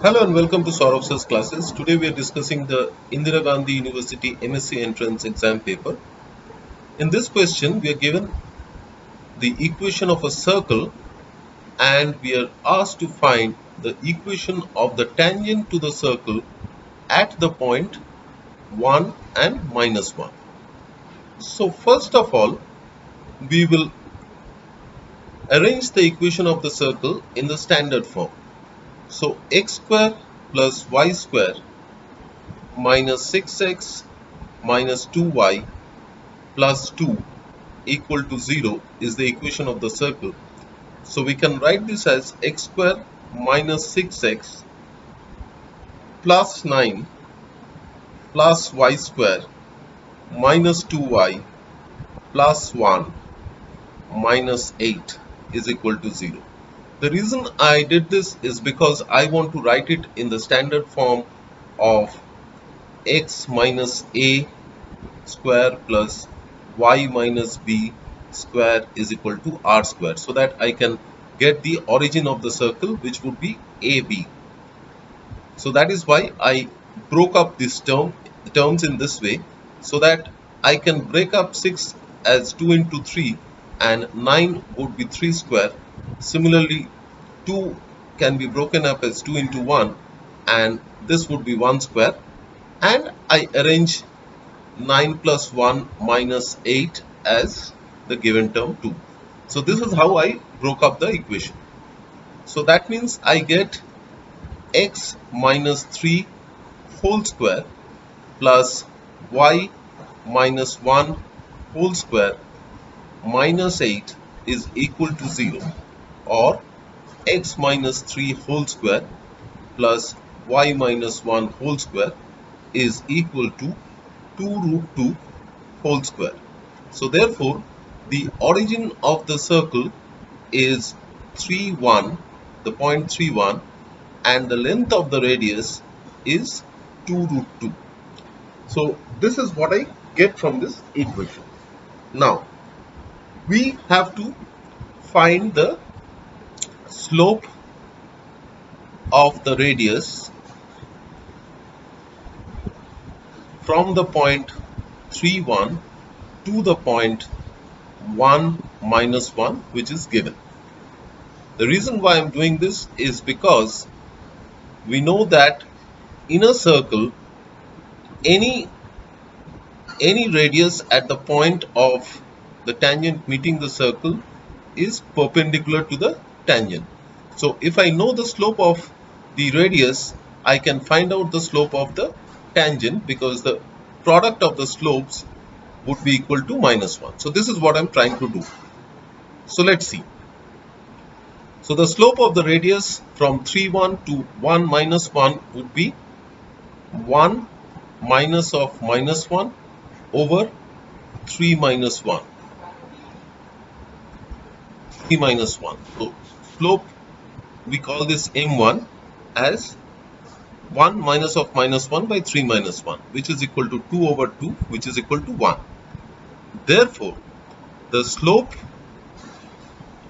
Hello and welcome to Saurav's classes. Today we are discussing the Indira Gandhi University MSc entrance exam paper. In this question we are given the equation of a circle and we are asked to find the equation of the tangent to the circle at the point 1 and minus 1. So first of all we will arrange the equation of the circle in the standard form. So x square plus y square minus 6x minus 2y plus 2 equal to 0 is the equation of the circle. So we can write this as x square minus 6x plus 9 plus y square minus 2y plus 1 minus 8 is equal to 0. The reason I did this is because I want to write it in the standard form of x minus a square plus y minus b square is equal to r square, so that I can get the origin of the circle, which would be AB. So that is why I broke up this terms in this way, so that I can break up 6 as 2 into 3 and 9 would be 3 square. Similarly 2 can be broken up as 2 into 1 and this would be 1 square, and I arrange 9 plus 1 minus 8 as the given term 2. So this is how I broke up the equation. So that means I get x minus 3 whole square plus y minus 1 whole square minus 8 is equal to 0, or x minus 3 whole square plus y minus 1 whole square is equal to 2 root 2 whole square. So therefore the origin of the circle is 3 1, the point 3 1, and the length of the radius is 2 root 2. So this is what I get from this equation. Now we have to find the slope of the radius from the point 3 1 to the point 1 minus 1, which is given. The reason why I am doing this is because we know that in a circle any radius at the point of the tangent meeting the circle is perpendicular to the tangent. So if I know the slope of the radius, I can find out the slope of the tangent, because the product of the slopes would be equal to minus 1. So this is what I'm trying to do. So let's see. So the slope of the radius from 3 1 to 1 minus 1 would be 1 minus of minus 1 over 3 minus 1. 3 minus 1. So slope, we call this m1 as 1 minus of minus 1 by 3 minus 1, which is equal to 2 over 2, which is equal to 1. Therefore, the slope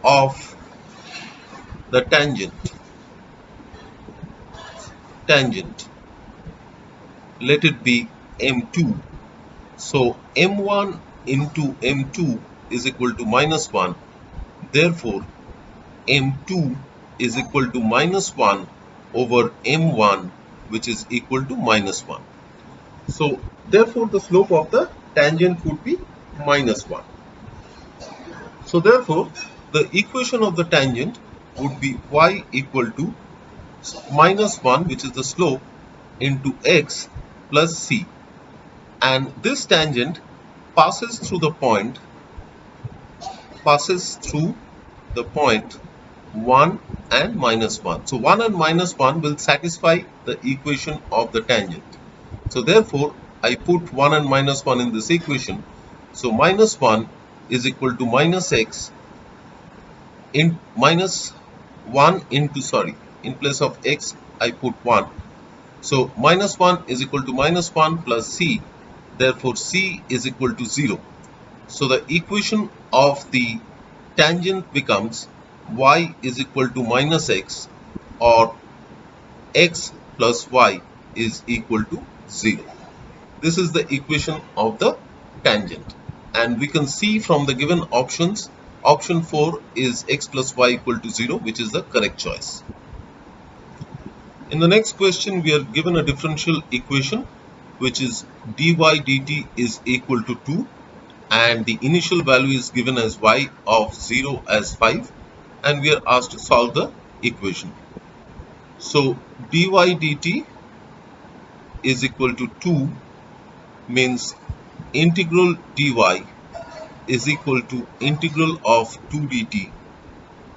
of the tangent, let it be m2. So m1 into m2 is equal to minus 1. Therefore, m2 is equal to minus 1 over m1, which is equal to minus 1. So therefore the slope of the tangent would be minus 1. So therefore the equation of the tangent would be y equal to minus 1, which is the slope, into x plus c, and this tangent passes through the point 1 and minus 1. So 1 and minus 1 will satisfy the equation of the tangent. So therefore I put 1 and minus 1 in this equation. So minus 1 is equal to minus x in minus 1 into, in place of x I put 1. So minus 1 is equal to minus 1 plus c. Therefore c is equal to 0. So the equation of the tangent becomes y is equal to minus x, or x plus y is equal to 0. This is the equation of the tangent, and we can see from the given options, option 4 is x plus y equal to 0, which is the correct choice. In the next question, we are given a differential equation which is dy dt is equal to 2, and the initial value is given as y of 0 as 5, and we are asked to solve the equation. So dy dt is equal to 2 means integral dy is equal to integral of 2 dt,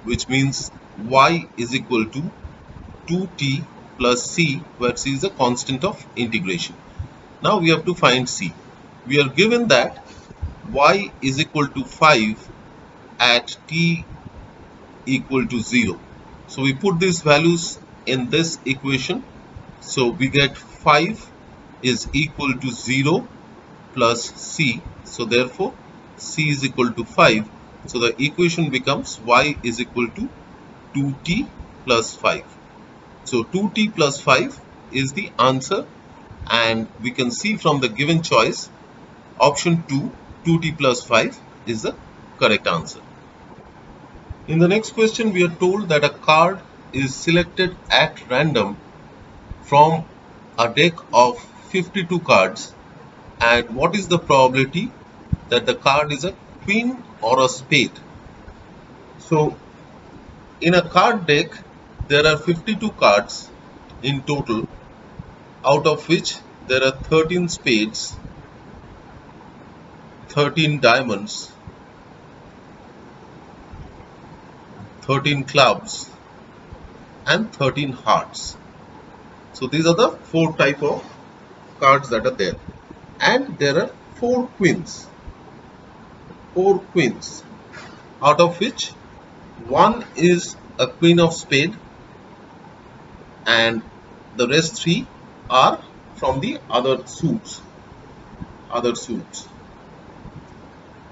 which means y is equal to 2t plus c, where c is a constant of integration. Now we have to find c. We are given that y is equal to 5 at t equal to 0. So we put these values in this equation. So we get 5 is equal to 0 plus c. So therefore c is equal to 5. So the equation becomes y is equal to 2t plus 5. So 2t plus 5 is the answer, and we can see from the given choice, option 2, 2t plus 5 is the correct answer. In the next question, we are told that a card is selected at random from a deck of 52 cards, and what is the probability that the card is a queen or a spade? So in a card deck, there are 52 cards in total, out of which there are 13 spades, 13 diamonds, 13 clubs, and 13 hearts. So these are the 4 type of cards that are there, and there are 4 queens, out of which one is a queen of spade, and the rest 3 are from the other suits.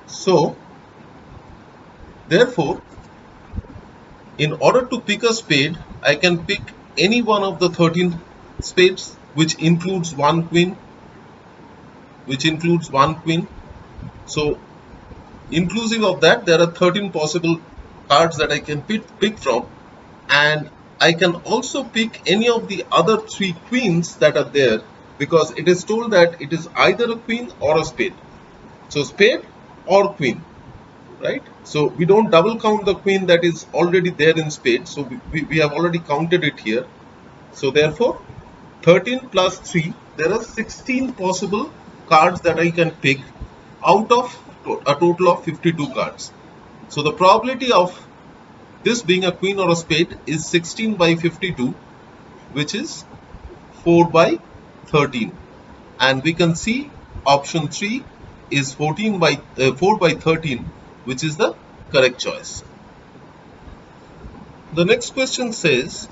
So therefore, in order to pick a spade, I can pick any one of the 13 spades, which includes one queen. So inclusive of that, there are 13 possible cards that I can pick from, and I can also pick any of the other 3 queens that are there, because it is told that it is either a queen or a spade. So spade or queen, right? So we don't double count the queen that is already there in spade. So we have already counted it here. So therefore 13 plus 3, there are 16 possible cards that I can pick out of a total of 52 cards. So the probability of this being a queen or a spade is 16 by 52, which is 4 by 13. And we can see option 3 is 4 by 13, which is the correct choice. The next question says,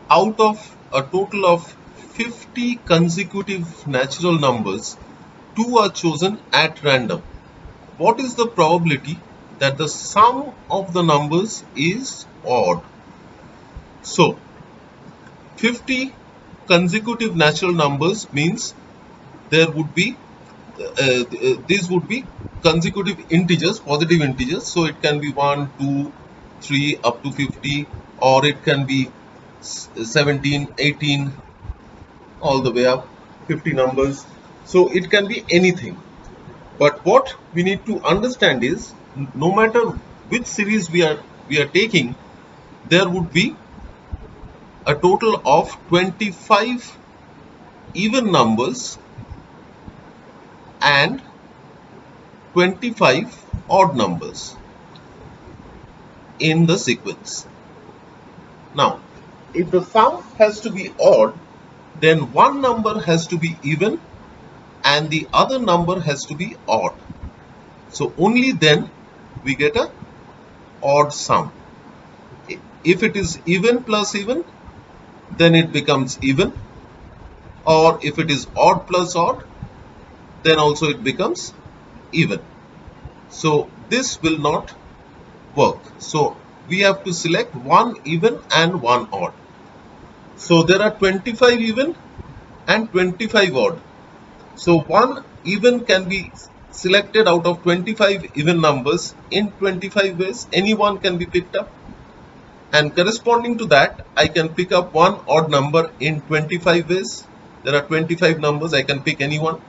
out of a total of 50 consecutive natural numbers, 2 are chosen at random. What is the probability that the sum of the numbers is odd? So 50 consecutive natural numbers means there would be these would be consecutive integers, positive integers. So it can be 1, 2, 3 up to 50, or it can be 17, 18, all the way up 50 numbers. So it can be anything. But what we need to understand is, no matter which series we are taking, there would be a total of 25 even numbers and 25 odd numbers in the sequence. Now, if the sum has to be odd, then one number has to be even and the other number has to be odd. So only then we get a odd sum. If it is even plus even, then it becomes even, or if it is odd plus odd, then also it becomes even. So this will not work. So we have to select one even and one odd. So there are 25 even and 25 odd. So one even can be selected out of 25 even numbers in 25 ways. Any one can be picked up, and corresponding to that I can pick up one odd number in 25 ways. There are 25 numbers, I can pick any one,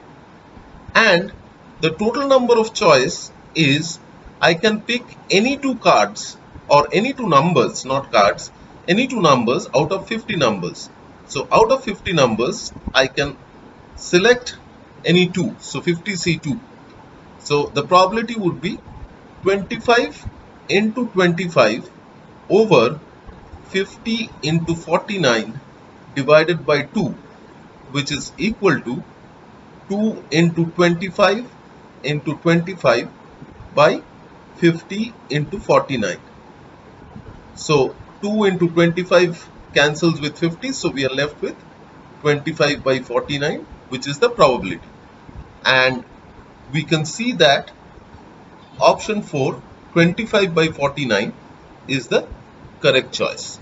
and the total number of choice is I can pick any two cards or any two numbers, not cards, any two numbers out of 50 numbers. So out of 50 numbers I can select any two, so 50C2. So the probability would be 25 into 25 over 50 into 49 divided by 2, which is equal to 2 into 25 into 25 by 50 into 49. So 2 into 25 cancels with 50, so we are left with 25 by 49, which is the probability. And we can see that option 4, 25 by 49, is the correct choice.